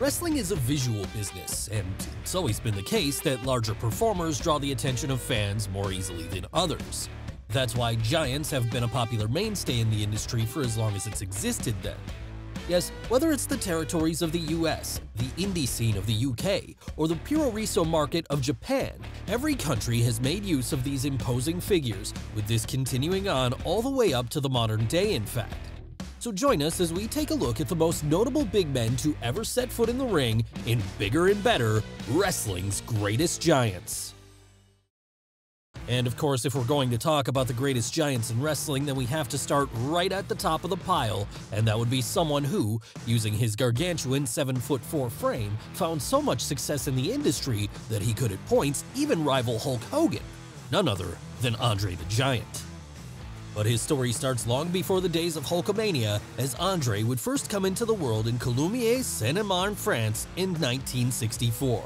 Wrestling is a visual business, and it's always been the case that larger performers draw the attention of fans more easily than others. That's why giants have been a popular mainstay in the industry for as long as it's existed then. Yes, whether it's the territories of the US, the indie scene of the UK, or the Puroresu market of Japan, every country has made use of these imposing figures, with this continuing on all the way up to the modern day in fact. So join us as we take a look at the most notable big men to ever set foot in the ring in Bigger and Better, Wrestling's Greatest Giants. And of course, if we're going to talk about the greatest giants in wrestling, then we have to start right at the top of the pile, and that would be someone who, using his gargantuan 7'4" frame, found so much success in the industry that he could at points even rival Hulk Hogan, none other than Andre the Giant. But his story starts long before the days of Hulkamania, as Andre would first come into the world in Coulommiers-Saint-Marne, France in 1964.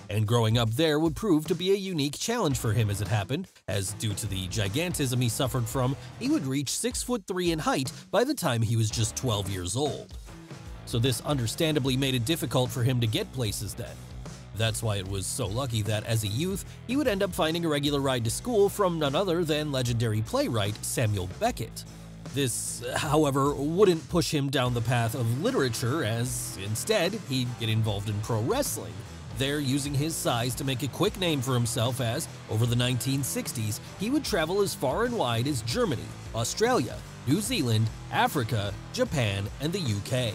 And growing up there would prove to be a unique challenge for him as it happened, as due to the gigantism he suffered from, he would reach 6'3" in height by the time he was just 12 years old. So this understandably made it difficult for him to get places then. That's why it was so lucky that, as a youth, he would end up finding a regular ride to school from none other than legendary playwright Samuel Beckett. This, however, wouldn't push him down the path of literature, as instead, he'd get involved in pro wrestling, there using his size to make a quick name for himself as, over the 1960s, he would travel as far and wide as Germany, Australia, New Zealand, Africa, Japan, and the UK.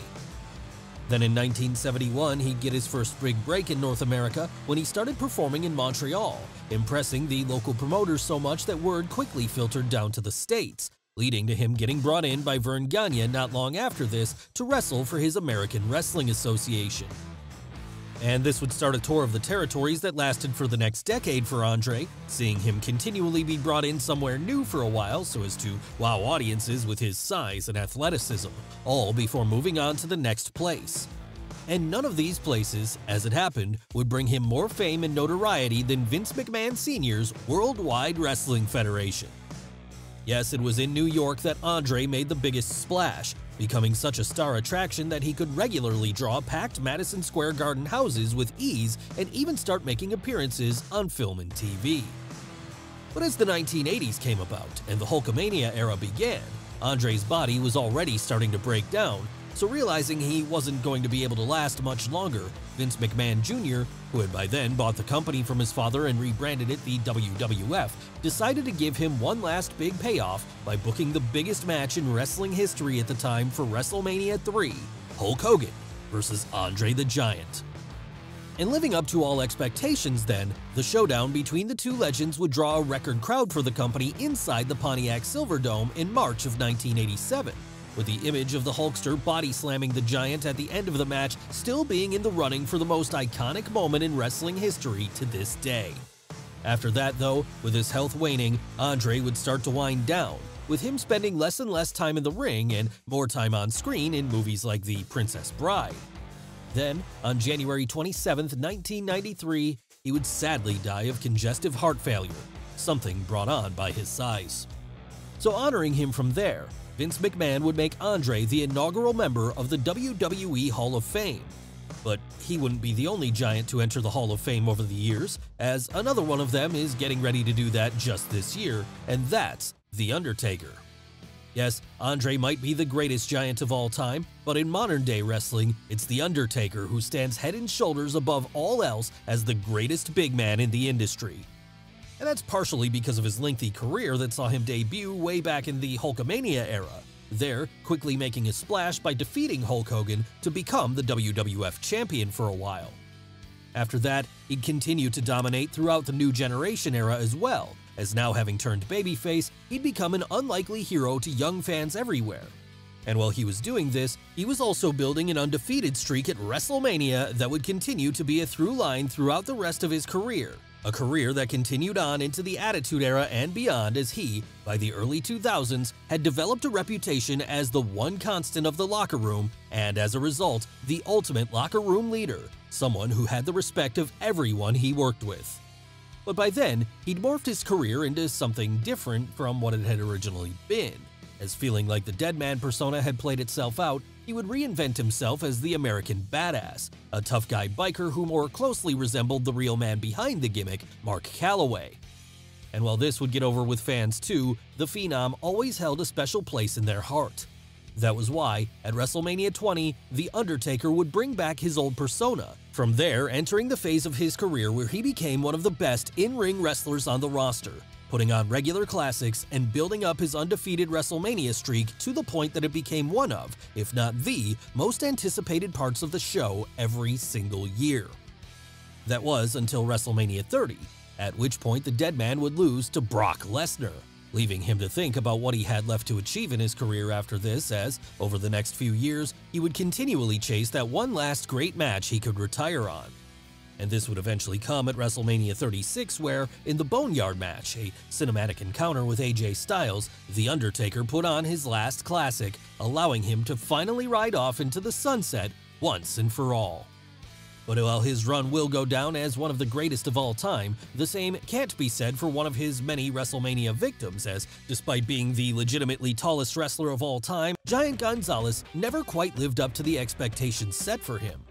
Then in 1971, he'd get his first big break in North America when he started performing in Montreal, impressing the local promoters so much that word quickly filtered down to the States, leading to him getting brought in by Verne Gagne not long after this to wrestle for his American Wrestling Association. And this would start a tour of the territories that lasted for the next decade for Andre, seeing him continually be brought in somewhere new for a while so as to wow audiences with his size and athleticism, all before moving on to the next place. And none of these places, as it happened, would bring him more fame and notoriety than Vince McMahon Sr.'s Worldwide Wrestling Federation. Yes, it was in New York that Andre made the biggest splash, becoming such a star attraction that he could regularly draw packed Madison Square Garden houses with ease and even start making appearances on film and TV. But as the 1980s came about and the Hulkamania era began, Andre's body was already starting to break down, so realizing he wasn't going to be able to last much longer, Vince McMahon Jr., who had by then bought the company from his father and rebranded it the WWF, decided to give him one last big payoff by booking the biggest match in wrestling history at the time for WrestleMania 3, Hulk Hogan vs. Andre the Giant. And living up to all expectations then, the showdown between the two legends would draw a record crowd for the company inside the Pontiac Silverdome in March of 1987. With the image of the Hulkster body-slamming the Giant at the end of the match still being in the running for the most iconic moment in wrestling history to this day. After that though, with his health waning, Andre would start to wind down, with him spending less and less time in the ring and more time on screen in movies like The Princess Bride. Then, on January 27, 1993, he would sadly die of congestive heart failure, something brought on by his size. So honoring him from there, Vince McMahon would make Andre the inaugural member of the WWE Hall of Fame. But he wouldn't be the only giant to enter the Hall of Fame over the years, as another one of them is getting ready to do that just this year, and that's The Undertaker. Yes, Andre might be the greatest giant of all time, but in modern-day wrestling, it's The Undertaker who stands head and shoulders above all else as the greatest big man in the industry. And that's partially because of his lengthy career that saw him debut way back in the Hulkamania era, there quickly making a splash by defeating Hulk Hogan to become the WWF champion for a while. After that, he'd continue to dominate throughout the New Generation era as well, as now having turned babyface, he'd become an unlikely hero to young fans everywhere. And while he was doing this, he was also building an undefeated streak at WrestleMania that would continue to be a through line throughout the rest of his career. A career that continued on into the Attitude Era and beyond as he, by the early 2000s, had developed a reputation as the one constant of the locker room and, as a result, the ultimate locker room leader, someone who had the respect of everyone he worked with. But by then, he'd morphed his career into something different from what it had originally been, as feeling like the dead man persona had played itself out, he would reinvent himself as the American Badass, a tough guy biker who more closely resembled the real man behind the gimmick, Mark Calloway. And while this would get over with fans too, the Phenom always held a special place in their heart. That was why, at WrestleMania 20, The Undertaker would bring back his old persona, from there entering the phase of his career where he became one of the best in-ring wrestlers on the roster, putting on regular classics and building up his undefeated WrestleMania streak to the point that it became one of, if not the, most anticipated parts of the show every single year. That was until WrestleMania 30, at which point the Deadman would lose to Brock Lesnar, leaving him to think about what he had left to achieve in his career after this, as, over the next few years, he would continually chase that one last great match he could retire on. And this would eventually come at WrestleMania 36 where, in the Boneyard match, a cinematic encounter with AJ Styles, The Undertaker put on his last classic, allowing him to finally ride off into the sunset once and for all. But while his run will go down as one of the greatest of all time, the same can't be said for one of his many WrestleMania victims, as despite being the legitimately tallest wrestler of all time, Giant Gonzalez never quite lived up to the expectations set for him.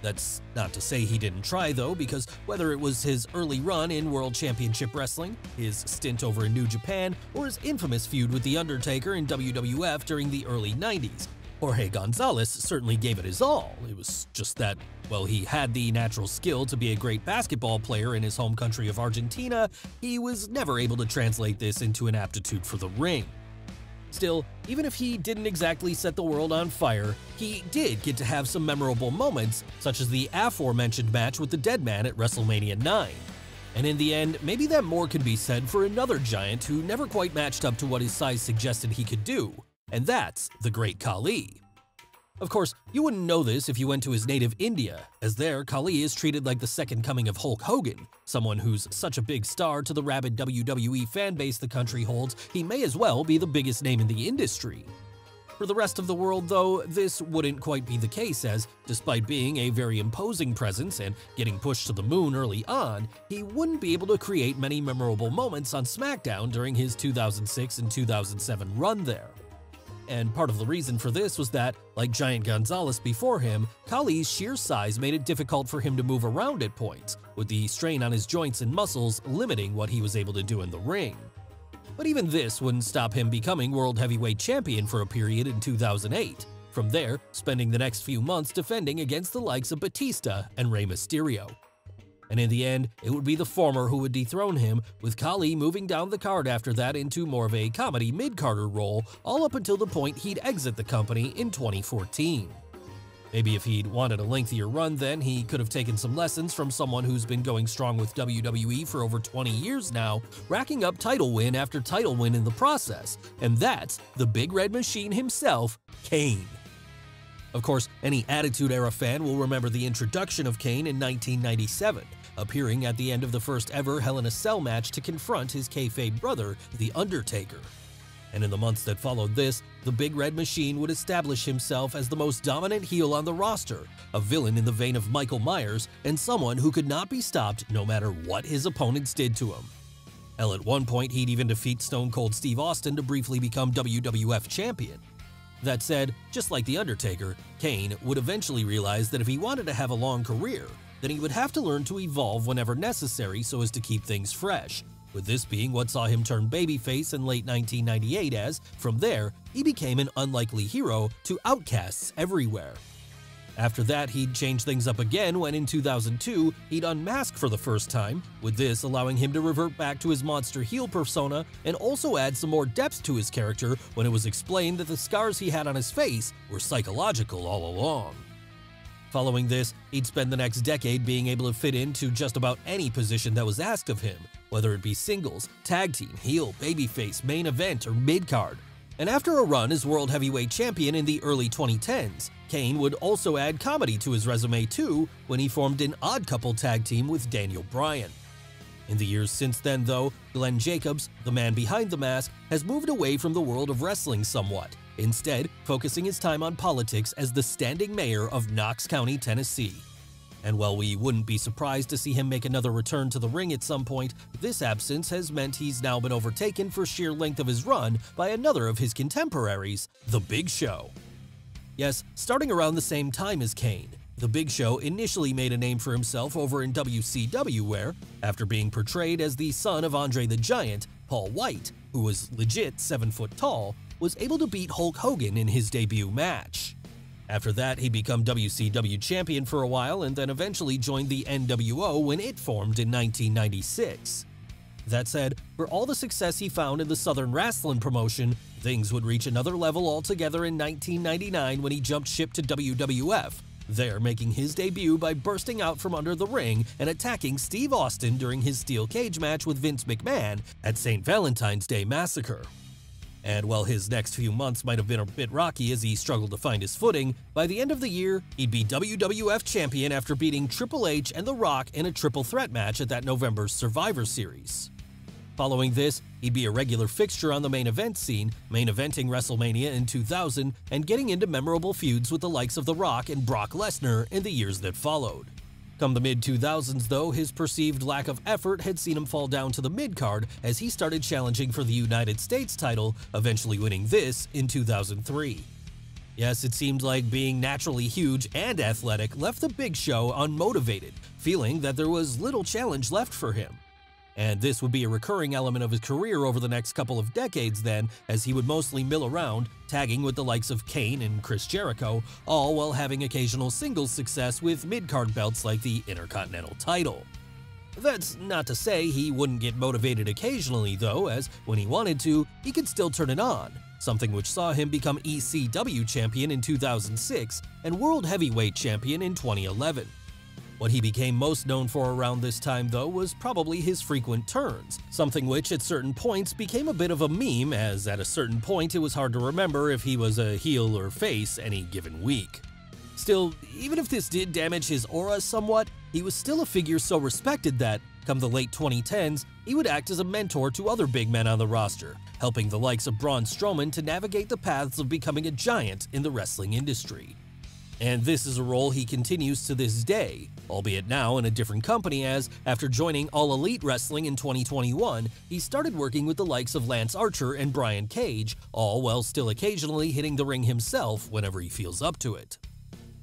That's not to say he didn't try though, because whether it was his early run in World Championship Wrestling, his stint over in New Japan, or his infamous feud with The Undertaker in WWF during the early 90s, Jorge Gonzalez certainly gave it his all. It was just that, while he had the natural skill to be a great basketball player in his home country of Argentina, he was never able to translate this into an aptitude for the ring. Still, even if he didn't exactly set the world on fire, he did get to have some memorable moments, such as the aforementioned match with the Deadman at WrestleMania 9. And in the end, maybe that more could be said for another giant who never quite matched up to what his size suggested he could do, and that's the Great Khali. Of course, you wouldn't know this if you went to his native India, as there Khali is treated like the second coming of Hulk Hogan, someone who's such a big star to the rabid WWE fanbase the country holds, he may as well be the biggest name in the industry. For the rest of the world, though, this wouldn't quite be the case, as, despite being a very imposing presence and getting pushed to the moon early on, he wouldn't be able to create many memorable moments on SmackDown during his 2006 and 2007 run there. And part of the reason for this was that, like Giant Gonzalez before him, Khali's sheer size made it difficult for him to move around at points, with the strain on his joints and muscles limiting what he was able to do in the ring. But even this wouldn't stop him becoming World Heavyweight Champion for a period in 2008, from there spending the next few months defending against the likes of Batista and Rey Mysterio. And in the end, it would be the former who would dethrone him, with Khali moving down the card after that into more of a comedy mid-carder role, all up until the point he'd exit the company in 2014. Maybe if he'd wanted a lengthier run then, he could have taken some lessons from someone who's been going strong with WWE for over 20 years now, racking up title win after title win in the process, and that's the Big Red Machine himself, Kane. Of course, any Attitude Era fan will remember the introduction of Kane in 1997, appearing at the end of the first ever Hell in a Cell match to confront his kayfabe brother, The Undertaker. And in the months that followed this, the Big Red Machine would establish himself as the most dominant heel on the roster, a villain in the vein of Michael Myers, and someone who could not be stopped no matter what his opponents did to him. Hell, at one point he'd even defeat Stone Cold Steve Austin to briefly become WWF champion. That said, just like The Undertaker, Kane would eventually realize that if he wanted to have a long career, then he would have to learn to evolve whenever necessary so as to keep things fresh, with this being what saw him turn babyface in late 1998 as, from there, he became an unlikely hero to outcasts everywhere. After that, he'd change things up again when in 2002, he'd unmask for the first time, with this allowing him to revert back to his monster heel persona and also add some more depth to his character when it was explained that the scars he had on his face were psychological all along. Following this, he'd spend the next decade being able to fit into just about any position that was asked of him, whether it be singles, tag team, heel, babyface, main event, or mid-card. And after a run as World Heavyweight Champion in the early 2010s, Kane would also add comedy to his resume too when he formed an Odd Couple tag team with Daniel Bryan. In the years since then though, Glenn Jacobs, the man behind the mask, has moved away from the world of wrestling somewhat, instead focusing his time on politics as the standing mayor of Knox County, Tennessee. And while we wouldn't be surprised to see him make another return to the ring at some point, this absence has meant he's now been overtaken for sheer length of his run by another of his contemporaries, The Big Show. Yes, starting around the same time as Kane, the Big Show initially made a name for himself over in WCW where, after being portrayed as the son of Andre the Giant, Paul White, who was legit 7 foot tall, was able to beat Hulk Hogan in his debut match. After that, he became WCW champion for a while and then eventually joined the NWO when it formed in 1996. That said, for all the success he found in the Southern Wrestling promotion, things would reach another level altogether in 1999 when he jumped ship to WWF, there making his debut by bursting out from under the ring and attacking Steve Austin during his steel cage match with Vince McMahon at St. Valentine's Day Massacre. And while his next few months might have been a bit rocky as he struggled to find his footing, by the end of the year, he'd be WWF champion after beating Triple H and The Rock in a triple threat match at that November's Survivor Series. Following this, he'd be a regular fixture on the main event scene, main eventing WrestleMania in 2000 and getting into memorable feuds with the likes of The Rock and Brock Lesnar in the years that followed. Come the mid-2000s though, his perceived lack of effort had seen him fall down to the mid-card as he started challenging for the United States title, eventually winning this in 2003. Yes, it seemed like being naturally huge and athletic left the Big Show unmotivated, feeling that there was little challenge left for him. And this would be a recurring element of his career over the next couple of decades then, as he would mostly mill around, tagging with the likes of Kane and Chris Jericho, all while having occasional singles success with mid-card belts like the Intercontinental title. That's not to say he wouldn't get motivated occasionally though, as when he wanted to, he could still turn it on, something which saw him become ECW champion in 2006 and World Heavyweight champion in 2011. What he became most known for around this time, though, was probably his frequent turns, something which at certain points became a bit of a meme, as at a certain point it was hard to remember if he was a heel or face any given week. Still, even if this did damage his aura somewhat, he was still a figure so respected that, come the late 2010s, he would act as a mentor to other big men on the roster, helping the likes of Braun Strowman to navigate the paths of becoming a giant in the wrestling industry. And this is a role he continues to this day, albeit now in a different company as, after joining All Elite Wrestling in 2021, he started working with the likes of Lance Archer and Brian Cage, all while still occasionally hitting the ring himself whenever he feels up to it.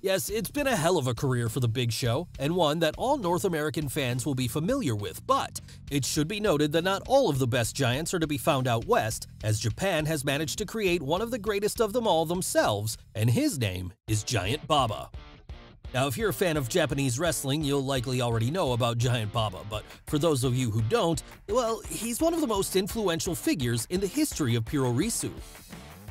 Yes, it's been a hell of a career for the Big Show, and one that all North American fans will be familiar with, but it should be noted that not all of the best giants are to be found out west, as Japan has managed to create one of the greatest of them all themselves, and his name is Giant Baba. Now, if you're a fan of Japanese wrestling, you'll likely already know about Giant Baba, but for those of you who don't, well, he's one of the most influential figures in the history of Puroresu.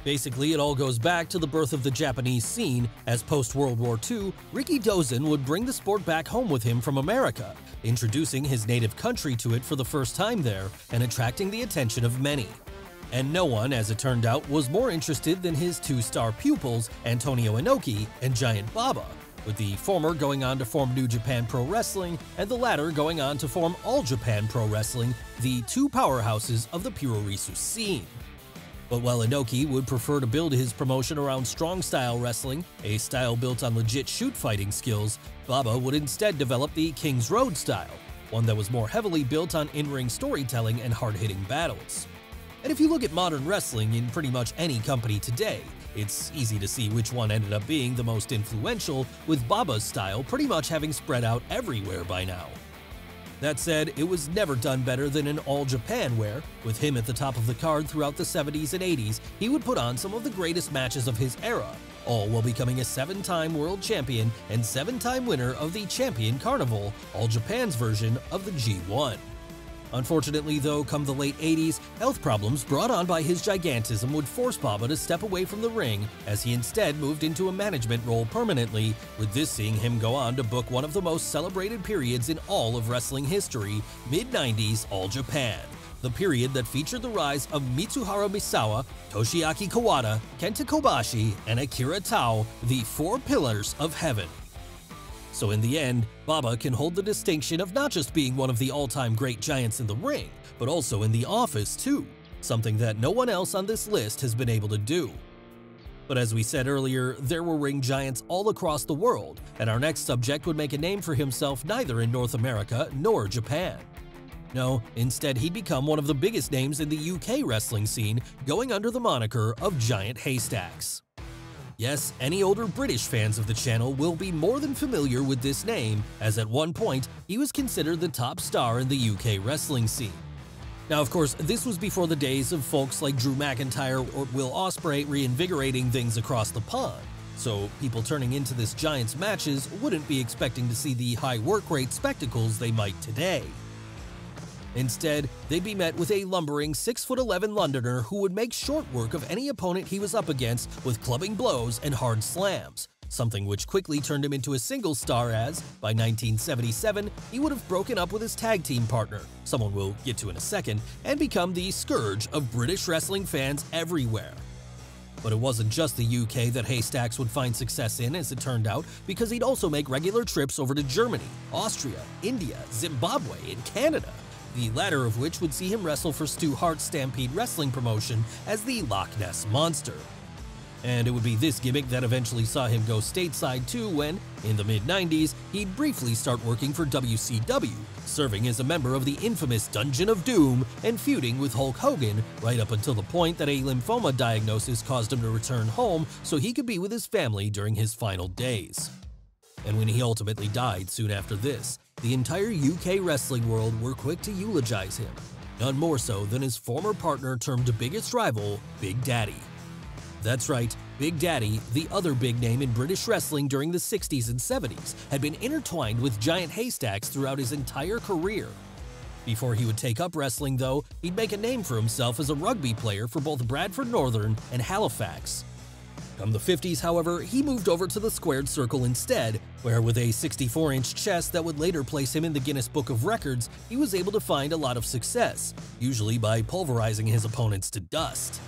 Basically, it all goes back to the birth of the Japanese scene, as post-World War II, Riki Dozen would bring the sport back home with him from America, introducing his native country to it for the first time there and attracting the attention of many. And no one, as it turned out, was more interested than his two-star pupils, Antonio Inoki and Giant Baba, with the former going on to form New Japan Pro Wrestling and the latter going on to form All Japan Pro Wrestling, the two powerhouses of the Puroresu scene. But while Inoki would prefer to build his promotion around strong-style wrestling, a style built on legit shoot-fighting skills, Baba would instead develop the King's Road style, one that was more heavily built on in-ring storytelling and hard-hitting battles. And if you look at modern wrestling in pretty much any company today, it's easy to see which one ended up being the most influential, with Baba's style pretty much having spread out everywhere by now. That said, it was never done better than in All Japan where, with him at the top of the card throughout the 70s and 80s, he would put on some of the greatest matches of his era, all while becoming a 7-time world champion and 7-time winner of the Champion Carnival, All Japan's version of the G1. Unfortunately though, come the late 80s, health problems brought on by his gigantism would force Baba to step away from the ring as he instead moved into a management role permanently, with this seeing him go on to book one of the most celebrated periods in all of wrestling history, mid-90s All Japan, the period that featured the rise of Mitsuharu Misawa, Toshiaki Kawada, Kenta Kobashi, and Akira Tao, the four pillars of heaven. So in the end, Baba can hold the distinction of not just being one of the all-time great giants in the ring, but also in the office too, something that no one else on this list has been able to do. But as we said earlier, there were ring giants all across the world, and our next subject would make a name for himself neither in North America nor Japan. No, instead he'd become one of the biggest names in the UK wrestling scene, going under the moniker of Giant Haystacks. Yes, any older British fans of the channel will be more than familiar with this name, as at one point he was considered the top star in the UK wrestling scene. Now, of course, this was before the days of folks like Drew McIntyre or Will Ospreay reinvigorating things across the pond, so people turning into this Giants matches wouldn't be expecting to see the high work rate spectacles they might today. Instead, they'd be met with a lumbering 6'11" Londoner who would make short work of any opponent he was up against with clubbing blows and hard slams, something which quickly turned him into a single star as, by 1977, he would have broken up with his tag team partner, someone we'll get to in a second, and become the scourge of British wrestling fans everywhere. But it wasn't just the UK that Haystacks would find success in, as it turned out, because he'd also make regular trips over to Germany, Austria, India, Zimbabwe, and Canada, the latter of which would see him wrestle for Stu Hart's Stampede Wrestling promotion as the Loch Ness Monster. And it would be this gimmick that eventually saw him go stateside too when, in the mid-90s, he'd briefly start working for WCW, serving as a member of the infamous Dungeon of Doom and feuding with Hulk Hogan right up until the point that a lymphoma diagnosis caused him to return home so he could be with his family during his final days. And when he ultimately died soon after this, the entire UK wrestling world were quick to eulogize him, none more so than his former partner termed biggest rival, Big Daddy. That's right, Big Daddy, the other big name in British wrestling during the 60s and 70s, had been intertwined with Giant Haystacks throughout his entire career. Before he would take up wrestling, though, he'd make a name for himself as a rugby player for both Bradford Northern and Halifax. Come the 50s, however, he moved over to the squared circle instead, where with a 64-inch chest that would later place him in the Guinness Book of Records, he was able to find a lot of success, usually by pulverizing his opponents to dust.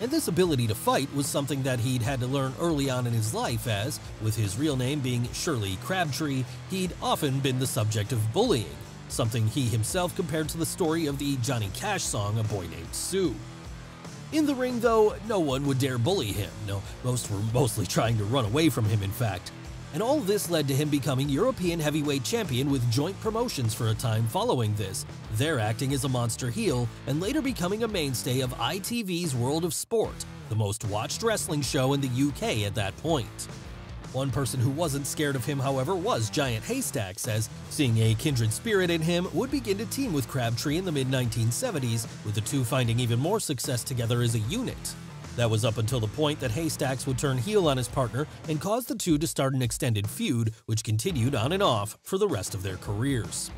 And this ability to fight was something that he'd had to learn early on in his life as, with his real name being Shirley Crabtree, he'd often been the subject of bullying, something he himself compared to the story of the Johnny Cash song A Boy Named Sue. In the ring, though, no one would dare bully him. No, most were mostly trying to run away from him, in fact. And all this led to him becoming European Heavyweight Champion with Joint Promotions for a time following this, there acting as a monster heel and later becoming a mainstay of ITV's World of Sport, the most watched wrestling show in the UK at that point. One person who wasn't scared of him, however, was Giant Haystacks, as seeing a kindred spirit in him would begin to team with Crabtree in the mid-1970s, with the two finding even more success together as a unit. That was up until the point that Haystacks would turn heel on his partner and cause the two to start an extended feud, which continued on and off for the rest of their careers.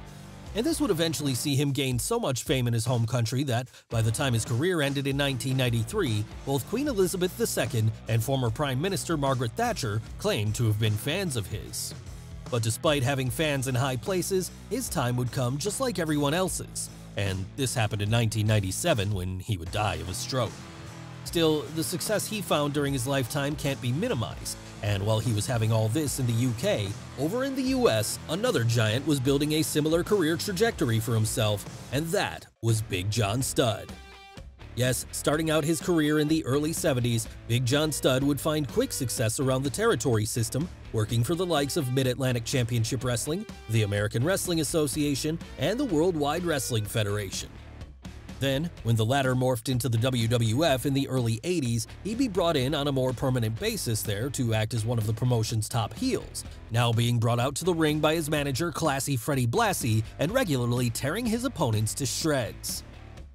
And this would eventually see him gain so much fame in his home country that, by the time his career ended in 1993, both Queen Elizabeth II and former Prime Minister Margaret Thatcher claimed to have been fans of his. But despite having fans in high places, his time would come just like everyone else's, and this happened in 1997 when he would die of a stroke. Still, the success he found during his lifetime can't be minimized, and while he was having all this in the UK, over in the US, another giant was building a similar career trajectory for himself, and that was Big John Studd. Yes, starting out his career in the early 70s, Big John Studd would find quick success around the territory system, working for the likes of Mid-Atlantic Championship Wrestling, the American Wrestling Association, and the Worldwide Wrestling Federation. Then, when the latter morphed into the WWF in the early 80s, he'd be brought in on a more permanent basis there to act as one of the promotion's top heels, now being brought out to the ring by his manager Classy Freddie Blassie and regularly tearing his opponents to shreds.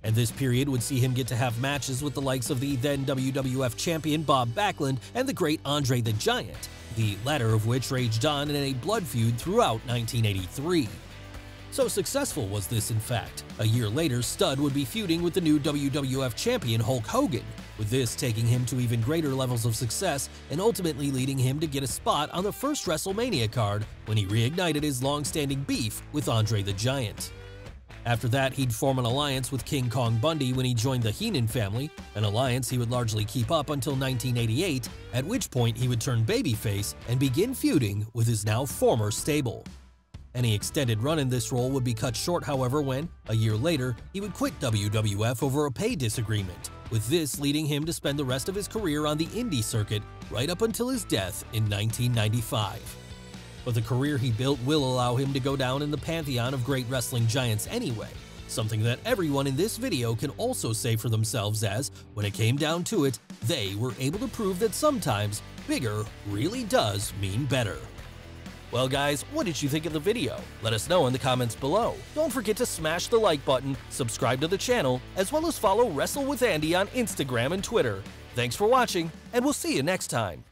And this period would see him get to have matches with the likes of the then WWF champion Bob Backlund and the great Andre the Giant, the latter of which raged on in a blood feud throughout 1983. So successful was this, in fact. A year later, Studd would be feuding with the new WWF champion Hulk Hogan, with this taking him to even greater levels of success and ultimately leading him to get a spot on the first WrestleMania card when he reignited his long-standing beef with Andre the Giant. After that, he'd form an alliance with King Kong Bundy when he joined the Heenan family, an alliance he would largely keep up until 1988, at which point he would turn babyface and begin feuding with his now former stable. Any extended run in this role would be cut short, however, when, a year later, he would quit WWF over a pay disagreement, with this leading him to spend the rest of his career on the indie circuit right up until his death in 1995. But the career he built will allow him to go down in the pantheon of great wrestling giants anyway, something that everyone in this video can also say for themselves as, when it came down to it, they were able to prove that sometimes bigger really does mean better. Well guys, what did you think of the video? Let us know in the comments below. Don't forget to smash the like button, subscribe to the channel, as well as follow Wrestle with Andy on Instagram and Twitter. Thanks for watching, and we'll see you next time.